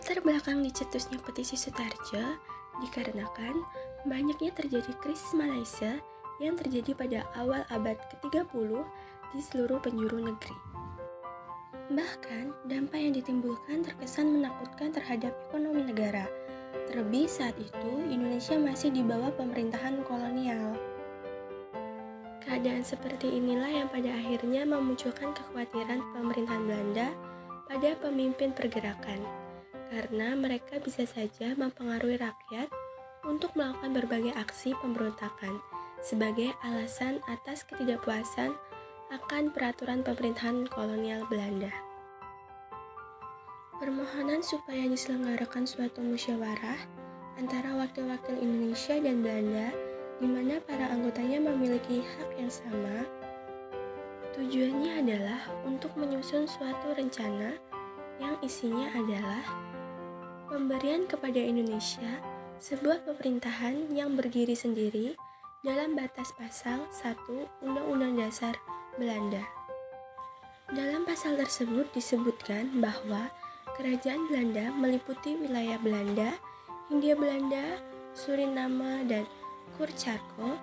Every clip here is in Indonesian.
Latar belakang dicetusnya petisi Sutarjo dikarenakan banyaknya terjadi krisis Malaysia yang terjadi pada awal abad ke-30 di seluruh penjuru negeri. Bahkan, dampak yang ditimbulkan terkesan menakutkan terhadap ekonomi negara. Terlebih saat itu, Indonesia masih di bawah pemerintahan kolonial. Keadaan seperti inilah yang pada akhirnya memunculkan kekhawatiran pemerintahan Belanda pada pemimpin pergerakan, karena mereka bisa saja mempengaruhi rakyat untuk melakukan berbagai aksi pemberontakan sebagai alasan atas ketidakpuasan akan peraturan pemerintahan kolonial Belanda. Permohonan supaya diselenggarakan suatu musyawarah antara wakil-wakil Indonesia dan Belanda di mana para anggotanya memiliki hak yang sama. Tujuannya adalah untuk menyusun suatu rencana yang isinya adalah pemberian kepada Indonesia sebuah pemerintahan yang berdiri sendiri dalam batas pasal 1 Undang-Undang Dasar Belanda. Dalam pasal tersebut disebutkan bahwa kerajaan Belanda meliputi wilayah Belanda, Hindia Belanda, Suriname, dan Kurcarko.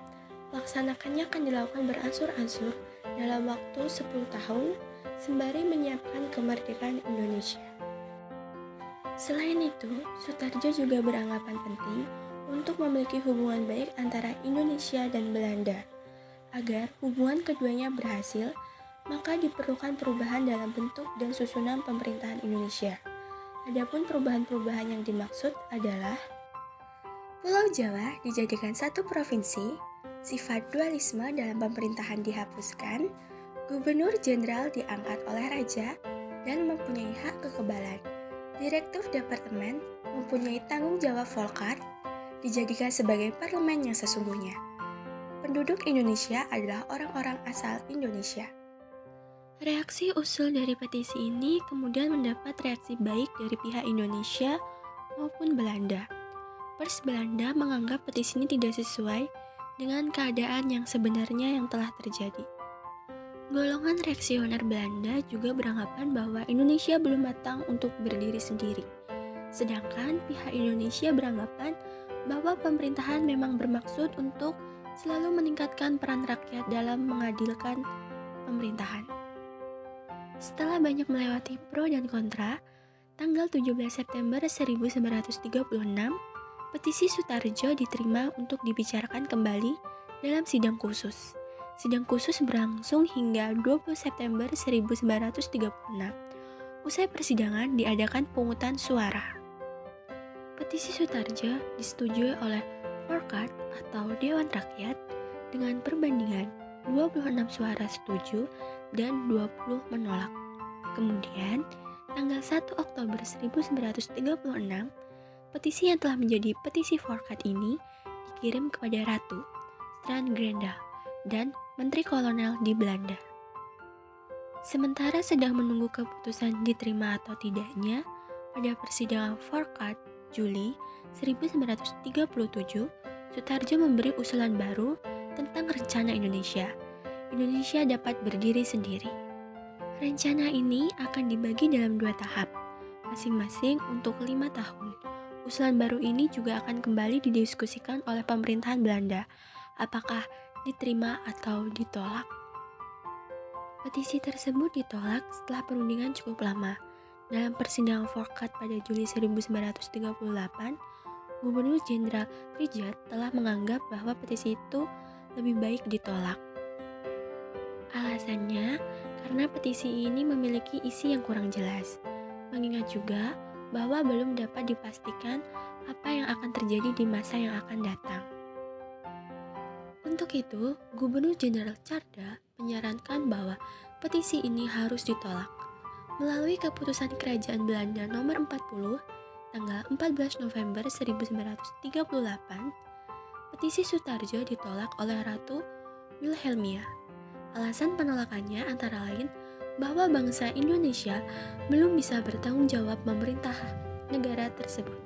Pelaksanakannya akan dilakukan beransur-ansur dalam waktu 10 tahun sembari menyiapkan kemerdekaan Indonesia. Selain itu, Sutarjo juga beranggapan penting untuk memiliki hubungan baik antara Indonesia dan Belanda. Agar hubungan keduanya berhasil, maka diperlukan perubahan dalam bentuk dan susunan pemerintahan Indonesia. Adapun perubahan-perubahan yang dimaksud adalah Pulau Jawa dijadikan satu provinsi, sifat dualisme dalam pemerintahan dihapuskan, gubernur jenderal diangkat oleh raja dan mempunyai hak kekebalan, direktur departemen mempunyai tanggung jawab Volkart, dijadikan sebagai parlemen yang sesungguhnya. Penduduk Indonesia adalah orang-orang asal Indonesia. Reaksi usul dari petisi ini kemudian mendapat reaksi baik dari pihak Indonesia maupun Belanda. Pers Belanda menganggap petisi ini tidak sesuai dengan keadaan yang sebenarnya yang telah terjadi. Golongan reaksioner Belanda juga beranggapan bahwa Indonesia belum matang untuk berdiri sendiri. Sedangkan pihak Indonesia beranggapan bahwa pemerintahan memang bermaksud untuk selalu meningkatkan peran rakyat dalam mengadilkan pemerintahan. Setelah banyak melewati pro dan kontra, tanggal 17 September 1936, petisi Sutarjo diterima untuk dibicarakan kembali dalam sidang khusus. Sidang khusus berlangsung hingga 20 September 1936. Usai persidangan diadakan pemungutan suara. Petisi Sutarjo disetujui oleh Volkart atau Dewan Rakyat dengan perbandingan 26 suara setuju dan 20 menolak. Kemudian, tanggal 1 Oktober 1936, petisi yang telah menjadi petisi Volkart ini dikirim kepada Ratu Strangrendal dan Menteri Kolonial di Belanda. Sementara sedang menunggu keputusan diterima atau tidaknya, pada persidangan Volkart Juli 1937, Sutarjo memberi usulan baru tentang rencana Indonesia. Indonesia dapat berdiri sendiri. Rencana ini akan dibagi dalam 2 tahap, masing-masing untuk 5 tahun. Usulan baru ini juga akan kembali didiskusikan oleh pemerintahan Belanda, apakah diterima atau ditolak. Petisi tersebut ditolak setelah perundingan cukup lama. Dalam persidangan Volkart pada Juli 1938, Gubernur Jenderal Trijat telah menganggap bahwa petisi itu lebih baik ditolak. Alasannya, karena petisi ini memiliki isi yang kurang jelas. Mengingat juga bahwa belum dapat dipastikan apa yang akan terjadi di masa yang akan datang. Untuk itu, Gubernur Jenderal Tjarda menyarankan bahwa petisi ini harus ditolak. Melalui keputusan Kerajaan Belanda nomor 40, tanggal 14 November 1938, petisi Sutarjo ditolak oleh Ratu Wilhelmina. Alasan penolakannya antara lain bahwa bangsa Indonesia belum bisa bertanggung jawab memerintah negara tersebut.